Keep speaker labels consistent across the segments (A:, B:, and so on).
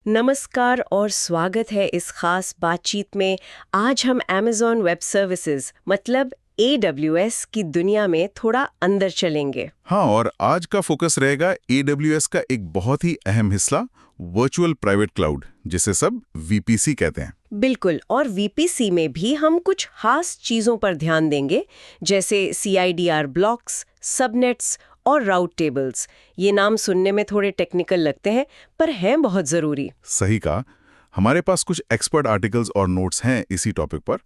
A: नमस्कार और स्वागत है इस खास बातचीत में। आज हम Amazon वेब सर्विसेज मतलब AWS की दुनिया में थोड़ा अंदर चलेंगे।
B: हाँ, और आज का फोकस रहेगा AWS का एक बहुत ही अहम हिस्सा, वर्चुअल प्राइवेट क्लाउड, जिसे सब VPC कहते हैं।
A: बिल्कुल, और VPC में भी हम कुछ खास चीज़ों पर ध्यान देंगे, जैसे CIDR ब्लॉक्स, सबनेट्स और राउट टेबल्स। ये नाम सुनने में थोड़े टेक्निकल लगते हैं, पर हैं बहुत ज़रूरी।
B: सही कहा। हमारे पास कुछ एक्सपर्ट आर्टिकल्स और नोट्स हैं इसी टॉपिक पर,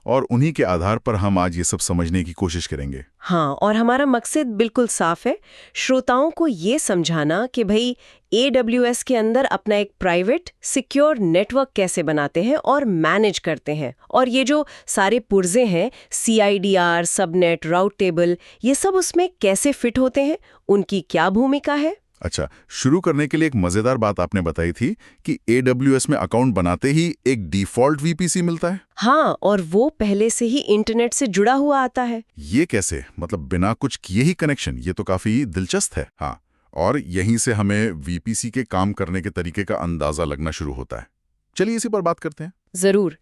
B: और उन्हीं के आधार पर हम आज ये सब समझने की कोशिश करेंगे।
A: हाँ, और हमारा मकसद बिल्कुल साफ है, श्रोताओं को ये समझाना कि भाई AWS के अंदर अपना एक प्राइवेट सिक्योर नेटवर्क कैसे बनाते हैं और मैनेज करते हैं, और ये जो सारे पुर्जे हैं CIDR, सबनेट, राउट टेबल, ये सब उसमें कैसे फिट होते हैं, उनकी क्या भूमिका है।
B: अच्छा, शुरू करने के लिए एक मजेदार बात आपने बताई थी कि AWS में अकाउंट बनाते ही एक डिफॉल्ट VPC मिलता है।
A: हाँ, और वो पहले से ही इंटरनेट से जुड़ा हुआ आता है।
B: ये कैसे, मतलब बिना कुछ किए ही कनेक्शन? ये तो काफी दिलचस्प है। हाँ, और यहीं से हमें VPC के काम करने के तरीके का अंदाजा लगना शुरू होता है। चलिए इसी पर बात करते हैं।
A: जरूर।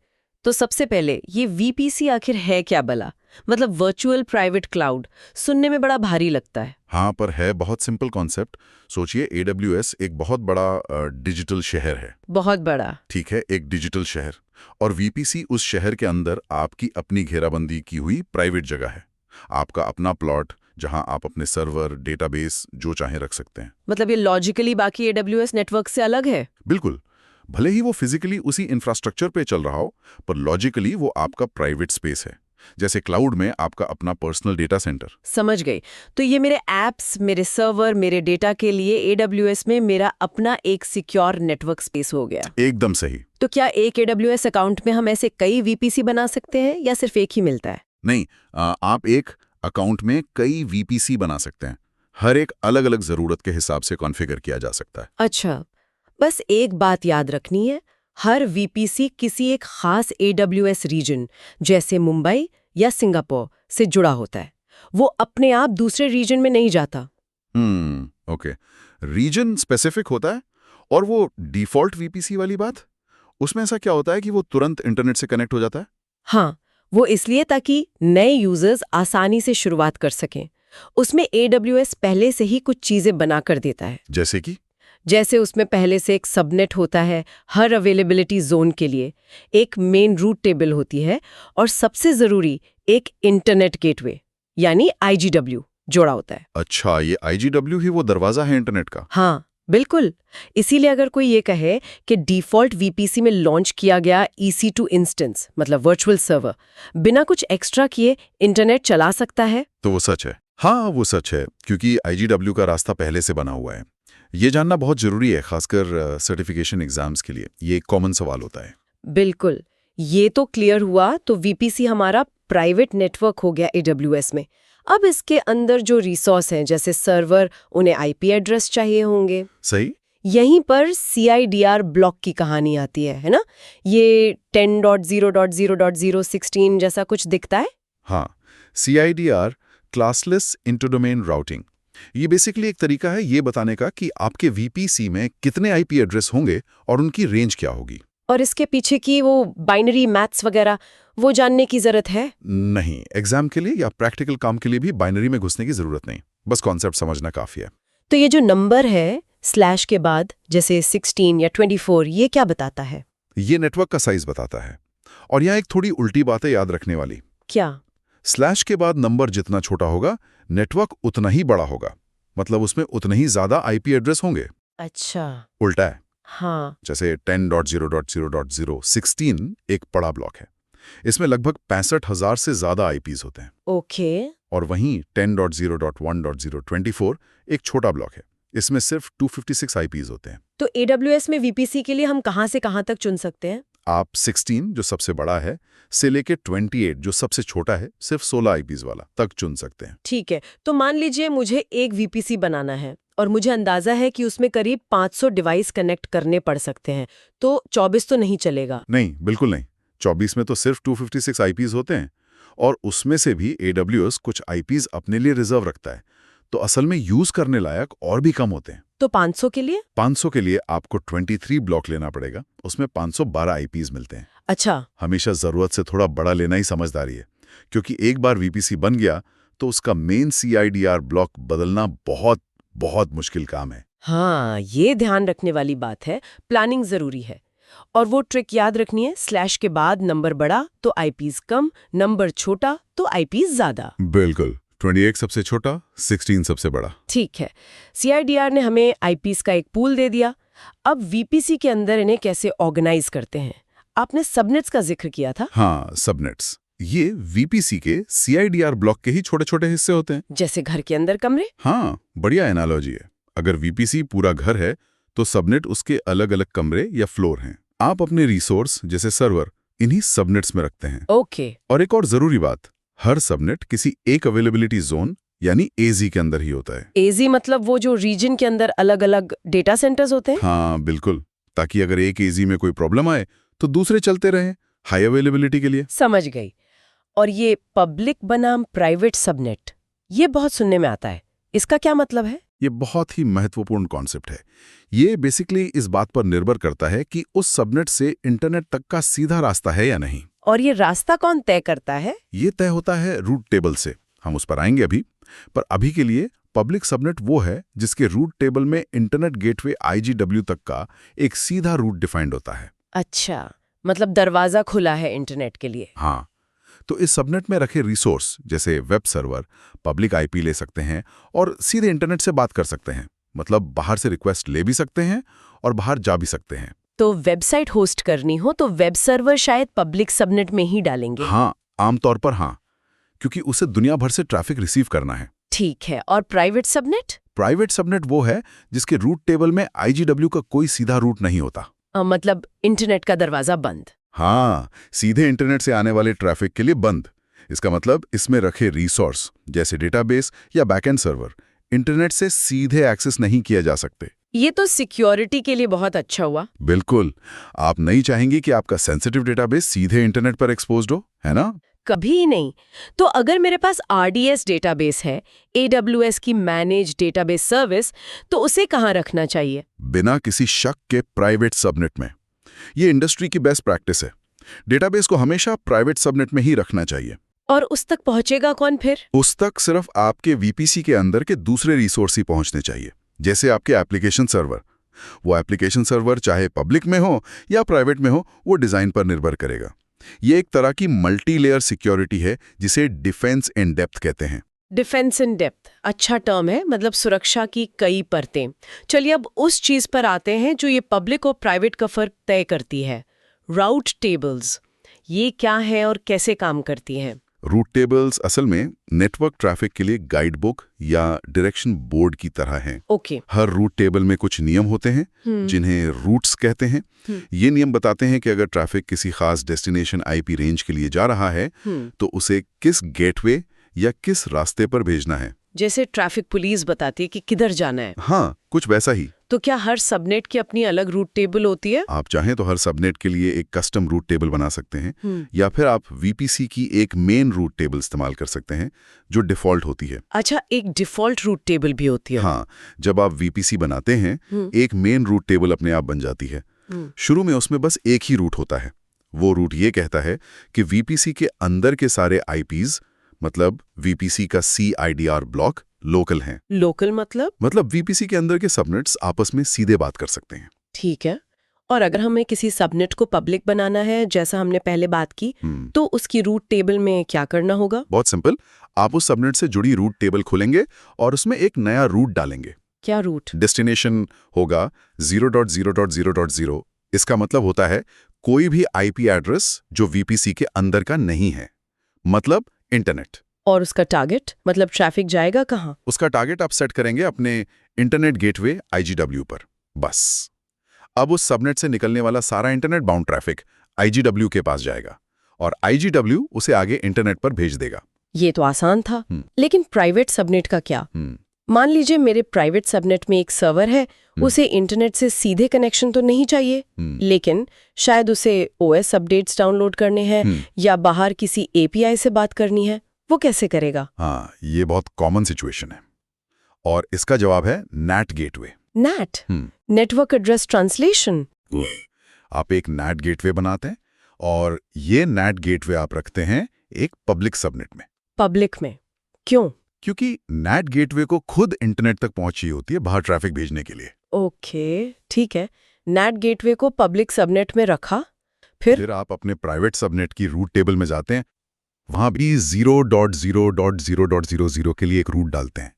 A: तो सबसे पहले ये VPC आखिर है क्या भला? मतलब वर्चुअल प्राइवेट क्लाउड सुनने में बड़ा भारी लगता है।
B: हाँ, पर है बहुत सिंपल कॉन्सेप्ट। सोचिए, AWS एक बहुत बड़ा डिजिटल शहर है।
A: बहुत बड़ा।
B: ठीक है, एक डिजिटल शहर, और VPC उस शहर के अंदर आपकी अपनी घेराबंदी की हुई प्राइवेट जगह है। आपका अपना प्लॉट, जहां आप अपने सर्वर, डेटाबेस जो चाहें रख सकते हैं।
A: मतलब ये लॉजिकली बाकी AWS नेटवर्क से अलग है।
B: बिल्कुल। भले ही वो फिजिकली उसी इंफ्रास्ट्रक्चर पे चल रहा हो, पर लॉजिकली वो आपका प्राइवेट स्पेस है, जैसे क्लाउड में आपका अपना पर्सनल डेटा सेंटर।
A: समझ गई। तो ये मेरे एप्स, मेरे सर्वर, मेरे डेटा के लिए AWS में मेरा अपना एक सिक्योर नेटवर्क स्पेस हो गया।
B: एकदम सही।
A: तो क्या एक AWS अकाउंट में हम ऐसे कई VPC बना सकते हैं या सिर्फ एक ही मिलता है?
B: नहीं, आप एक अकाउंट में कई VPC बना सकते हैं। हर एक अलग अलग जरूरत के हिसाब से कॉन्फ़िगर किया जा सकता है।
A: अच्छा, बस एक बात याद रखनी है, हर VPC किसी एक खास AWS रीजन जैसे मुंबई या सिंगापुर से जुड़ा होता है। वो अपने आप दूसरे रीजन में नहीं जाता।
B: ओके। रीजन स्पेसिफिक होता है, और वो डिफॉल्ट VPC वाली बात, उसमें ऐसा क्या होता है कि वो तुरंत इंटरनेट से कनेक्ट हो जाता है?
A: हाँ, वो इसलिए ताकि नए यूजर्स आसानी से शुरुआत कर सकें। उसमें AWS पहले से ही कुछ चीजें बना कर देता है।
B: जैसे कि?
A: जैसे उसमें पहले से एक सबनेट होता है हर अवेलेबिलिटी जोन के लिए, एक मेन रूट टेबल होती है, और सबसे जरूरी एक इंटरनेट गेटवे यानी IGW जोड़ा होता है।
B: अच्छा, ये IGW ही वो दरवाजा है इंटरनेट का?
A: हाँ, बिल्कुल। इसीलिए अगर कोई ये कहे कि डिफॉल्ट VPC में लॉन्च किया गया EC2 इंस्टेंस मतलब वर्चुअल सर्वर बिना कुछ एक्स्ट्रा किए इंटरनेट चला सकता है,
B: तो वो सच है। हाँ, वो सच है, क्योंकि IGW का रास्ता पहले से बना हुआ है। ये जानना बहुत जरूरी है, खासकर सर्टिफिकेशन एग्जाम्स के लिए। ये एक कॉमन सवाल होता है।
A: बिल्कुल। ये तो क्लियर हुआ। तो VPC हमारा प्राइवेट नेटवर्क हो गया AWS में। अब इसके अंदर जो रिसोर्स हैं जैसे सर्वर, उन्हें IP एड्रेस चाहिए होंगे।
B: सही।
A: यहीं पर CIDR ब्लॉक की कहानी आती है ना? ये 10.0.0.016 जैसा कुछ दिखता है।
B: हाँ, CIDR, क्लासलेस इंटरडोमेन राउटिंग, ये बेसिकली एक तरीका है ये बताने का कि आपके VPC में कितने IP एड्रेस होंगे और उनकी रेंज क्या होगी।
A: और इसके पीछे की वो बाइनरी मैथ्स वगैरह वो जानने की जरूरत है?
B: नहीं, एग्जाम के लिए या प्रैक्टिकल काम के लिए भी बाइनरी में घुसने की जरूरत नहीं, बस कॉन्सेप्ट समझना काफी है।
A: तो ये जो नंबर है स्लैश के बाद जैसे 16 या 24, ये क्या बताता है?
B: ये नेटवर्क का साइज बताता है। और यहाँ एक थोड़ी उल्टी बात है याद रखने वाली।
A: क्या?
B: स्लैश के बाद नंबर जितना छोटा होगा, नेटवर्क उतना ही बड़ा होगा, मतलब उसमें उतने ही ज्यादा IP एड्रेस होंगे।
A: अच्छा।
B: उल्टा है।
A: हाँ।
B: जैसे 10.0.0.016 एक बड़ा ब्लॉक है, इसमें लगभग 65,000 से ज्यादा IPs होते हैं।
A: ओके।
B: और वहीं 10.0.1.024 एक छोटा ब्लॉक है, इसमें सिर्फ 256 IPs होते हैं।
A: तो AWS में VPC के लिए हम कहाँ से कहाँ तक चुन सकते हैं?
B: आप 16 जो सबसे बड़ा है से लेके 28 जो सबसे छोटा है, सिर्फ 16 IPs वाला तक चुन सकते हैं।
A: ठीक है, तो मान लीजिए मुझे एक VPC बनाना है और मुझे अंदाजा है कि उसमें करीब 500 डिवाइस कनेक्ट करने पड़ सकते हैं, तो 24 तो नहीं चलेगा?
B: नहीं, बिल्कुल नहीं। 24 में तो सिर्फ 256 IPs होते हैं, और उसमें से भी AWS कुछ IPs अपने लिए रिजर्व रखता है, तो असल में यूज करने लायक और भी कम होते हैं।
A: तो 500 के लिए?
B: 500 के लिए आपको 23 ब्लॉक लेना पड़ेगा, उसमें 512 आईपीज मिलते हैं।
A: अच्छा।
B: हमेशा जरूरत से थोड़ा बड़ा लेना ही समझदारी है, क्योंकि एक बार वीपीसी बन गया तो उसका मेन सीआईडीआर ब्लॉक बदलना बहुत बहुत मुश्किल काम है।
A: हाँ, ये ध्यान रखने वाली बात है, प्लानिंग जरूरी है। और वो ट्रिक याद रखनी है, स्लैश के बाद नंबर बड़ा तो आईपीज कम, नंबर छोटा तो आईपीज ज्यादा।
B: बिल्कुल, 28 सबसे छोटा, 16 सबसे बड़ा।
A: ठीक है, सीआईडीआर ने हमें आईपीज का एक पूल दे दिया। अब वीपीसी के अंदर इन्हें कैसे ऑर्गेनाइज करते हैं? आपने सबनेट्स का जिक्र किया था।
B: हाँ, सबनेट्स। ये वीपीसी के सीआईडीआर ब्लॉक के ही छोटे छोटे हिस्से होते हैं,
A: जैसे घर के अंदर कमरे।
B: हाँ, बढ़िया एनालॉजी है। अगर वीपीसी पूरा घर है तो सबनेट उसके अलग अलग कमरे या फ्लोर हैं। आप अपने रिसोर्स जैसे सर्वर इन्हीं सबनेट्स में रखते हैं।
A: ओके।
B: और एक और जरूरी बात, हर सबनेट किसी एक अवेलेबिलिटी जोन यानी एजी के अंदर ही होता है।
A: एजी मतलब वो जो रीजन के अंदर अलग अलग डेटा सेंटर्स होते हैं?
B: हाँ बिल्कुल, ताकि अगर एक एजी में कोई प्रॉब्लम आए तो दूसरे चलते रहें, हाई अवेलेबिलिटी के लिए।
A: समझ गई। और ये पब्लिक बनाम प्राइवेट सबनेट, ये बहुत सुनने में आता है, इसका क्या मतलब है?
B: ये बहुत ही महत्वपूर्ण कॉन्सेप्ट है। ये बेसिकली इस बात पर निर्भर करता है कि उस सबनेट से इंटरनेट तक का सीधा रास्ता है या नहीं।
A: और ये रास्ता कौन तय करता है?
B: ये तय होता है रूट टेबल से। हम उस पर आएंगे अभी, पर अभी के लिए पब्लिक सबनेट वो है जिसके रूट टेबल में इंटरनेट गेटवे आईजीडब्ल्यू तक का एक सीधा रूट डिफाइंड होता है।
A: अच्छा, मतलब दरवाजा खुला है इंटरनेट के लिए।
B: हाँ, तो इस सबनेट में रखे रिसोर्स जैसे वेब सर्वर पब्लिक आईपी ले सकते हैं और सीधे इंटरनेट से बात कर सकते हैं। मतलब बाहर से रिक्वेस्ट ले भी सकते हैं और बाहर जा भी सकते हैं।
A: तो वेबसाइट होस्ट करनी हो तो वेब सर्वर शायद पब्लिक सबनेट में ही डालेंगे।
B: हाँ, आमतौर पर हाँ, क्योंकि उसे दुनिया भर से ट्रैफिक रिसीव करना है।
A: ठीक है, और प्राइवेट सबनेट?
B: प्राइवेट सबनेट वो है जिसके रूट टेबल में आईजीडब्ल्यू का कोई सीधा रूट नहीं होता।
A: मतलब इंटरनेट का दरवाजा बंद।
B: हाँ, सीधे इंटरनेट से आने वाले ट्रैफिक के लिए बंद। इसका मतलब इसमें रखे रिसोर्स जैसे डेटाबेस या बैकएंड सर्वर इंटरनेट से सीधे एक्सेस नहीं किया जा सकते।
A: ये तो सिक्योरिटी के लिए बहुत अच्छा हुआ।
B: बिल्कुल, आप नहीं चाहेंगे कि आपका सेंसिटिव डेटाबेस सीधे इंटरनेट पर एक्सपोज्ड हो, है ना?
A: कभी नहीं। तो अगर मेरे पास RDS डेटाबेस है, AWS की मैनेज डेटाबेस सर्विस, तो उसे कहाँ रखना चाहिए?
B: बिना किसी शक के प्राइवेट सबनेट में। ये इंडस्ट्री की बेस्ट प्रैक्टिस है। डेटाबेस को हमेशा प्राइवेट सबनेट में ही रखना चाहिए।
A: और उस तक पहुंचेगा कौन फिर?
B: उस तक सिर्फ आपके वीपीसी के अंदर के दूसरे रिसोर्स ही पहुंचने चाहिए, जैसे आपके एप्लीकेशन सर्वर। वो एप्लीकेशन सर्वर चाहे पब्लिक में हो या प्राइवेट में हो, वो डिजाइन पर निर्भर करेगा। ये एक तरह की मल्टी लेयर सिक्योरिटी है जिसे डिफेंस इन डेप्थ कहते हैं।
A: डिफेंस इन डेप्थ, अच्छा टर्म है, मतलब सुरक्षा की कई परतें। चलिए अब उस चीज पर आते हैं जो ये पब्लिक और प्राइवेट का फर्क तय करती है, राउट टेबल्स। ये क्या है और कैसे काम करती हैं?
B: रूट टेबल्स असल में नेटवर्क ट्रैफिक के लिए गाइड बुक या डायरेक्शन बोर्ड की तरह हैं।
A: ओके।
B: हर रूट टेबल में कुछ नियम होते हैं जिन्हें रूट्स कहते हैं। ये नियम बताते हैं कि अगर ट्रैफिक किसी खास डेस्टिनेशन आईपी रेंज के लिए जा रहा है तो उसे किस गेटवे या किस रास्ते पर भेजना है।
A: जैसे ट्रैफिक पुलिस बताती है कि किधर जाना है।
B: हाँ, कुछ वैसा ही।
A: तो क्या हर सबनेट की अपनी अलग रूट टेबल होती है?
B: आप चाहें तो हर सबनेट के लिए एक कस्टम रूट टेबल बना सकते हैं या फिर आप वीपीसी की एक मेन रूट टेबल इस्तेमाल कर सकते हैं जो डिफॉल्ट होती है।
A: अच्छा, एक डिफॉल्ट रूट टेबल भी होती है?
B: हाँ, जब आप वीपीसी बनाते हैं एक मेन रूट टेबल अपने आप बन जाती है। शुरू में उसमें बस एक ही रूट होता है। वो रूट ये कहता है कि वीपीसी के अंदर के सारे आईपीज, मतलब वीपीसी का सीआईडीआर ब्लॉक, लोकल हैं।
A: लोकल मतलब
B: वीपीसी के अंदर के सबनेट्स आपस में सीधे बात कर सकते हैं।
A: ठीक है। और अगर हमें किसी सबनेट को पब्लिक बनाना है, जैसा हमने पहले बात की, तो उसकी रूट टेबल में क्या करना होगा?
B: बहुत सिंपल, आप उस सबनेट से जुड़ी रूट टेबल खोलेंगे और उसमें एक नया रूट डालेंगे।
A: क्या रूट?
B: डेस्टिनेशन होगा 0.0.0.0। इसका मतलब होता है कोई भी आईपी एड्रेस जो वीपीसी के अंदर का नहीं है, मतलब इंटरनेट।
A: और उसका टारगेट, मतलब ट्रैफिक जाएगा कहाँ?
B: उसका टारगेट आप सेट करेंगे अपने इंटरनेट गेटवे आईजीडब्ल्यू पर। बस अब उस सबनेट से निकलने वाला सारा इंटरनेट बाउंड ट्रैफिक आईजीडब्ल्यू के पास जाएगा और आईजीडब्ल्यू उसे आगे इंटरनेट पर भेज देगा।
A: ये तो आसान था। लेकिन प्राइवेट सबनेट का क्या? मान लीजिए मेरे प्राइवेट सबनेट में एक सर्वर है, उसे इंटरनेट से सीधे कनेक्शन तो नहीं चाहिए, लेकिन शायद उसे OS अपडेट्स डाउनलोड करने हैं या बाहर किसी API से बात करनी है। वो कैसे करेगा?
B: हाँ, ये बहुत कॉमन सिचुएशन है और इसका जवाब है NAT gateway.
A: NAT, network address translation.
B: आप एक NAT गेटवे बनाते हैं और ये NAT गेटवे आप रखते हैं एक पब्लिक सबनेट में।
A: पब्लिक में क्यों?
B: क्योंकि NAT गेटवे को खुद इंटरनेट तक पहुंच चाहिए होती है बाहर ट्रैफिक भेजने के लिए।
A: ओके, ठीक है। NAT गेटवे को पब्लिक सबनेट में रखा, फिर
B: आप अपने प्राइवेट सबनेट की रूट टेबल में जाते हैं, वहां भी 0.0.0.00 के लिए एक रूट डालते हैं,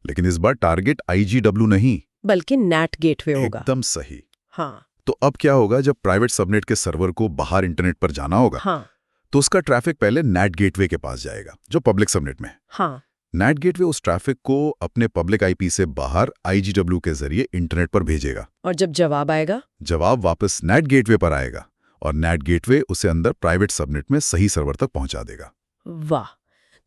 B: लेकिन इस बार टारगेट IGW नहीं
A: बल्कि NAT गेटवे होगा।
B: एकदम सही।
A: हाँ।
B: तो अब क्या होगा, जब प्राइवेट सबनेट के सर्वर को बाहर इंटरनेट पर जाना होगा,
A: हाँ।
B: तो उसका ट्रैफिक पहले NAT गेटवे के पास जाएगा जो पब्लिक सबनेट में है।
A: हाँ।
B: NAT गेटवे उस ट्रैफिक को अपने पब्लिक IP से बाहर IGW के जरिए इंटरनेट पर भेजेगा
A: और जब जवाब आएगा,
B: जवाब वापस NAT गेटवे पर आएगा और NAT गेटवे उसे अंदर प्राइवेट सबनेट में सही सर्वर तक पहुंचा देगा।
A: वाह,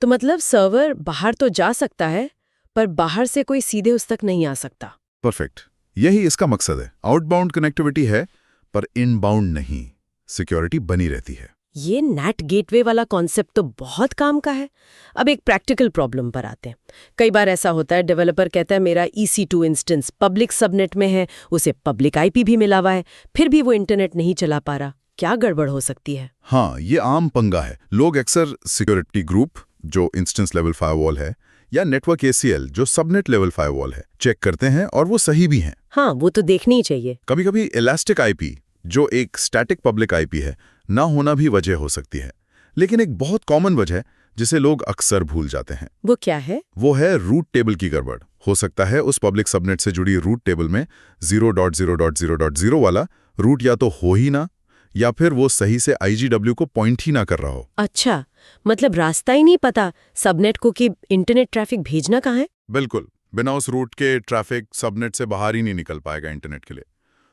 A: तो मतलब सर्वर बाहर तो जा सकता है पर बाहर से कोई सीधे उस तक नहीं आ सकता।
B: परफेक्ट, यही इसका मकसद है। आउटबाउंड कनेक्टिविटी है पर इनबाउंड नहीं, सिक्योरिटी बनी रहती है।
A: ये NAT गेटवे वाला कॉन्सेप्ट तो बहुत काम का है। अब एक प्रैक्टिकल प्रॉब्लम पर आते हैं। कई बार ऐसा होता है, डेवलपर कहता है मेरा EC2 इंस्टेंस पब्लिक सबनेट में है, उसे पब्लिक IP भी मिला हुआ है, फिर भी वो इंटरनेट नहीं चला पा रहा। क्या गड़बड़ हो सकती है?
B: हाँ, ये आम पंगा है। लोग अक्सर सिक्योरिटी ग्रुप जो इंस्टेंस लेवल फायरवॉल है या नेटवर्क ACL जो सबनेट लेवल फायरवॉल है चेक करते हैं और वो सही भी हैं।
A: हाँ, वो तो देखनी ही चाहिए।
B: कभी-कभी इलास्टिक IP जो एक स्टैटिक पब्लिक IP है ना होना भी वजह हो सकती है, लेकिन एक बहुत कॉमन वजह जिसे लोग अक्सर भूल जाते हैं,
A: वो क्या है?
B: वो है रूट टेबल की गड़बड़। हो सकता है उस पब्लिक सबनेट से जुड़ी रूट टेबल में 0.0.0.0 वाला रूट या तो हो ही ना, या फिर वो सही से IGW को पॉइंट ही ना कर रहा हो।
A: अच्छा, मतलब रास्ता ही नहीं पता सबनेट को कि इंटरनेट ट्रैफिक भेजना कहाँ है।
B: बिल्कुल, बिना उस रूट के ट्रैफिक सबनेट से बाहर ही नहीं निकल पाएगा इंटरनेट के लिए।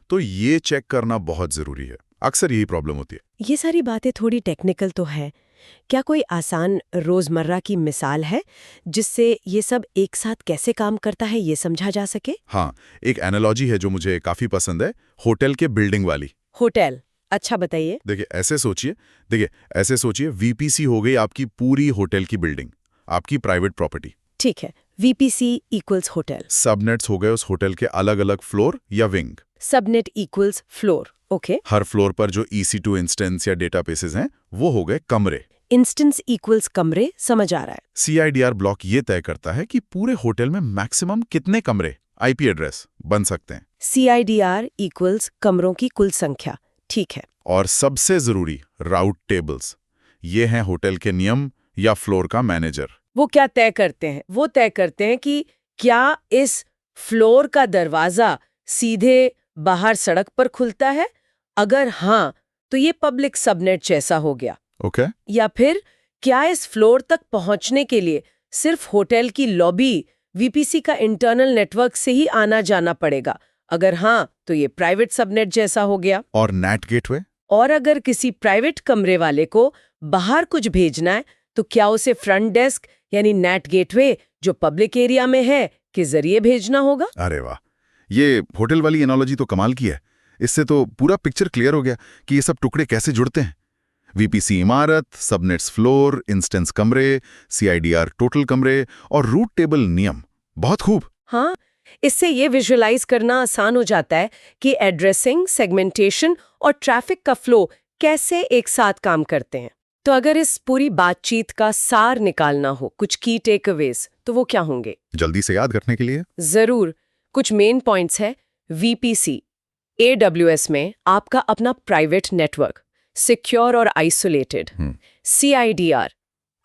B: तो ये चेक करना बहुत जरूरी है। अक्सर यही प्रॉब्लम होती है।
A: ये सारी बातें थोड़ी टेक्निकल तो है, क्या कोई आसान रोजमर्रा की मिसाल है जिससे ये सब एक साथ कैसे काम करता है ये समझा जा सके?
B: हाँ, एक एनालॉजी है जो मुझे काफी पसंद है, होटल के बिल्डिंग वाली।
A: होटल, अच्छा बताइए।
B: देखिए ऐसे सोचिए VPC हो गई आपकी पूरी होटल की बिल्डिंग, आपकी प्राइवेट प्रॉपर्टी।
A: ठीक है, VPC इक्वल्स होटल।
B: सबनेट्स हो गए उस होटल के अलग अलग फ्लोर या wing.
A: Subnet equals floor, okay.
B: हर फ्लोर पर जो EC2 इंस्टेंस या डेटाबेसेस हैं वो हो गए कमरे।
A: इंस्टेंस इक्वल्स कमरे, समझ आ रहा है।
B: CIDR ब्लॉक ये तय करता है कि पूरे होटल में मैक्सिमम कितने कमरे IP एड्रेस बन सकते हैं।
A: CIDR इक्वल्स कमरों की कुल संख्या, ठीक है।
B: और सबसे जरूरी राउट टेबल्स, ये हैं होटल के नियम या फ्लोर का मैनेजर।
A: वो क्या तय करते हैं? वो तय करते हैं कि क्या इस फ्लोर का दरवाजा सीधे बाहर सड़क पर खुलता है? अगर हाँ, तो ये पब्लिक सबनेट जैसा हो गया।
B: ओके।
A: या फिर क्या इस फ्लोर तक पहुंचने के लिए सिर्फ होटल की लॉबी VPC का इंटरनल नेटवर्क से ही आना जाना पड़ेगा? अगर हाँ, तो ये प्राइवेट सबनेट जैसा हो गया।
B: और NAT गेटवे?
A: और अगर किसी प्राइवेट कमरे वाले को बाहर कुछ भेजना है, तो क्या उसे फ्रंट डेस्क यानी NAT गेटवे जो पब्लिक एरिया में है के जरिए भेजना होगा?
B: अरे वाह, ये होटल वाली एनालॉजी तो कमाल की है। इससे तो पूरा पिक्चर क्लियर हो गया कि ये सब टुकड़े कैसे जुड़ते हैं। VPC इमारत, सबनेट्स फ्लोर, इंस्टेंस कमरे, CIDR टोटल कमरे और रूट टेबल नियम। बहुत खूब।
A: हाँ, इससे ये विजुअलाइज करना आसान हो जाता है कि एड्रेसिंग, सेगमेंटेशन और ट्रैफिक का फ्लो कैसे एक साथ काम करते हैं। तो अगर इस पूरी बातचीत का सार निकालना हो, कुछ की टेकअवेज, तो वो क्या होंगे?
B: जल्दी से याद रखने के लिए
A: जरूर, कुछ मेन पॉइंट्स है। VPC, AWS में आपका अपना प्राइवेट नेटवर्क, सिक्योर और आइसोलेटेड। CIDR,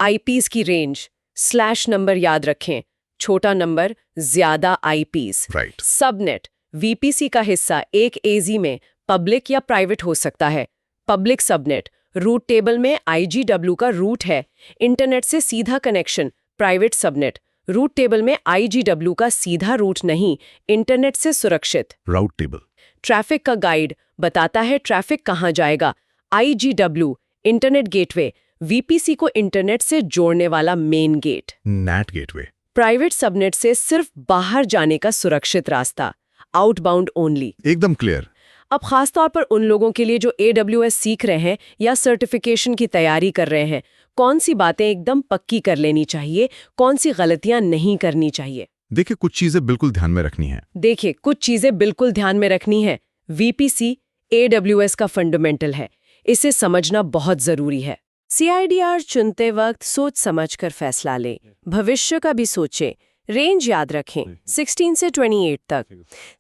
A: IPs की रेंज, स्लैश नंबर याद रखें, छोटा नंबर ज्यादा IPs।
B: राइट।
A: सबनेट, VPC का हिस्सा एक AZ में पब्लिक या प्राइवेट हो सकता है। पब्लिक सबनेट, रूट टेबल में IGW का रूट है, इंटरनेट से सीधा connection. Private subnet, route table में IGW का सीधा रूट नहीं, इंटरनेट से सुरक्षित।
B: राउट टेबल,
A: ट्रैफिक का गाइड बताता है ट्रैफिक कहाँ जाएगा। IGW, इंटरनेट गेटवे, VPC को इंटरनेट से जोड़ने वाला main gate.
B: NAT gateway,
A: private subnet से सिर्फ बाहर जाने का सुरक्षित रास्ता, आउटबाउंड ओनली।
B: एकदम क्लियर।
A: अब खास तौर पर उन लोगों के लिए जो AWS सीख रहे हैं या सर्टिफिकेशन की तैयारी कर रहे हैं, कौन सी बातें एकदम पक्की कर लेनी चाहिए, कौन सी गलतियां नहीं करनी चाहिए?
C: देखिए, कुछ चीजें बिल्कुल ध्यान में रखनी है।
A: देखिए, कुछ चीजें बिल्कुल ध्यान में रखनी है। वीपीसी AWS का फंडामेंटल है, इसे समझना बहुत जरूरी है। CIDR चुनते वक्त सोच समझकर फैसला लें, भविष्य का भी सोचें, रेंज याद रखें 16 से 28 तक।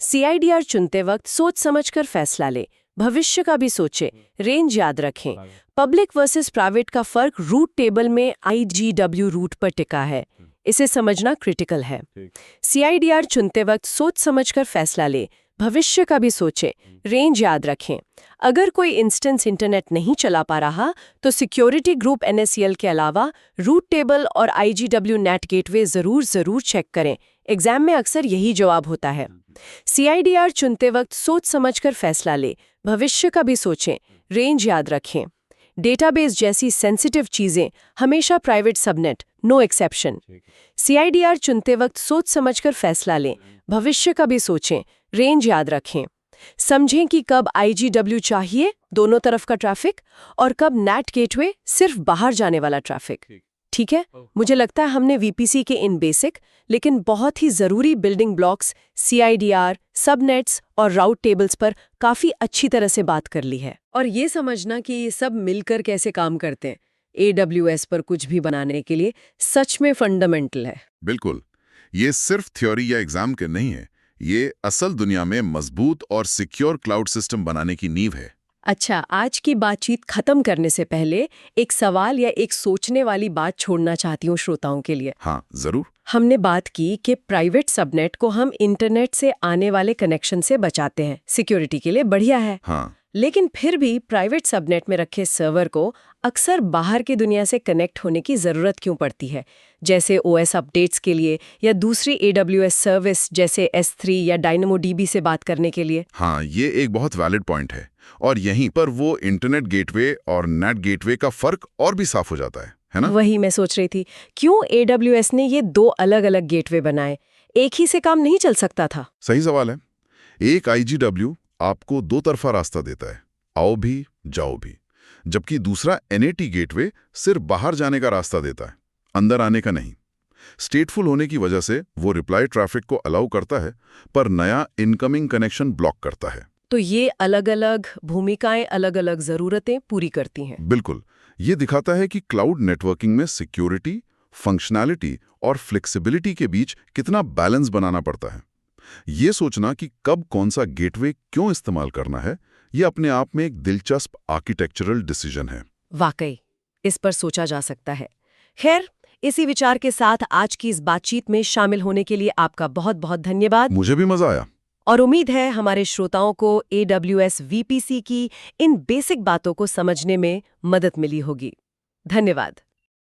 A: CIDR चुनते वक्त सोच समझकर फैसला लें, भविष्य का भी सोचें, रेंज याद रखें। पब्लिक वर्सेस प्राइवेट का फर्क रूट टेबल में IGW रूट पर टिका है, इसे समझना क्रिटिकल है। CIDR चुनते वक्त सोच समझकर फैसला ले, भविष्य का भी सोचें, रेंज याद रखें। अगर कोई इंस्टेंस इंटरनेट नहीं चला पा रहा तो सिक्योरिटी ग्रुप NSCL के अलावा रूट टेबल और IGW नेट गेटवे जरूर चेक करें। एग्जाम में अक्सर यही जवाब होता है। CIDR चुनते वक्त सोच समझकर फैसला ले, भविष्य का भी सोचें, रेंज याद रखें। डेटाबेस जैसी सेंसिटिव चीजें हमेशा private subnet, no exception. CIDR चुनते वक्त सोच समझकर फैसला लें, भविष्य का भी सोचें, रेंज याद रखें। समझें कि कब IGW चाहिए, दोनों तरफ का ट्रैफिक, और कब नेट गेटवे, सिर्फ बाहर जाने वाला ट्रैफिक। ठीक है, मुझे लगता है हमने VPC के इन बेसिक लेकिन बहुत ही जरूरी बिल्डिंग ब्लॉक्स CIDR, सबनेट्स और राउट टेबल्स पर काफी अच्छी तरह से बात कर ली है। और ये समझना कि ये सब मिलकर कैसे काम करते हैं AWS पर कुछ भी बनाने के लिए सच में फंडामेंटल है।
B: बिल्कुल, ये सिर्फ थ्योरी या एग्जाम के नहीं है, ये असल दुनिया में मजबूत और सिक्योर क्लाउड सिस्टम बनाने की नींव है।
A: अच्छा, आज की बातचीत खत्म करने से पहले एक सवाल या एक सोचने वाली बात छोड़ना चाहती हूँ श्रोताओं के लिए।
B: हाँ, जरूर।
A: हमने बात की कि प्राइवेट सबनेट को हम इंटरनेट से आने वाले कनेक्शन से बचाते हैं, सिक्योरिटी के लिए बढ़िया है।
B: हाँ,
A: लेकिन फिर भी प्राइवेट सबनेट में रखे सर्वर को अक्सर बाहर की दुनिया से कनेक्ट होने की जरूरत क्यों पड़ती है, जैसे OS अपडेट्स के लिए या दूसरी AWS सर्विस जैसे S3 या DynamoDB से बात करने के लिए?
B: हाँ, ये एक बहुत वैलिड पॉइंट है और यहीं पर वो इंटरनेट गेटवे और नेट गेटवे का फर्क और भी साफ हो जाता है ना?
A: वही मैं सोच रही थी, क्यों AWS ने ये दो अलग-अलग गेटवे बनाए? एक ही से काम नहीं चल सकता था?
B: सही सवाल है। एक IGW आपको दो तरफा रास्ता देता है, आओ भी जाओ भी, जबकि दूसरा NAT गेटवे सिर्फ बाहर जाने का रास्ता देता है, अंदर आने का नहीं। स्टेटफुल होने की वजह से वो रिप्लाई ट्रैफिक को अलाउ करता है पर नया इनकमिंग कनेक्शन ब्लॉक करता है।
A: तो ये अलग-अलग भूमिकाएं अलग-अलग जरूरतें पूरी करती हैं।
B: बिल्कुल, ये दिखाता है कि क्लाउड नेटवर्किंग में सिक्योरिटी, फंक्शनैलिटी और फ्लेक्सिबिलिटी के बीच कितना बैलेंस बनाना पड़ता है। ये सोचना कि कब कौन सा गेटवे क्यों इस्तेमाल करना है, ये अपने आप में एक दिलचस्प आर्किटेक्चरल डिसीजन है।
A: वाकई, इस पर सोचा जा सकता है। खैर, इसी विचार के साथ आज की इस बातचीत में शामिल होने के लिए आपका बहुत बहुत धन्यवाद।
B: मुझे भी मजा आया।
A: और उम्मीद है हमारे श्रोताओं को AWS VPC की इन बेसिक बातों को समझने में मदद मिली होगी। धन्यवाद।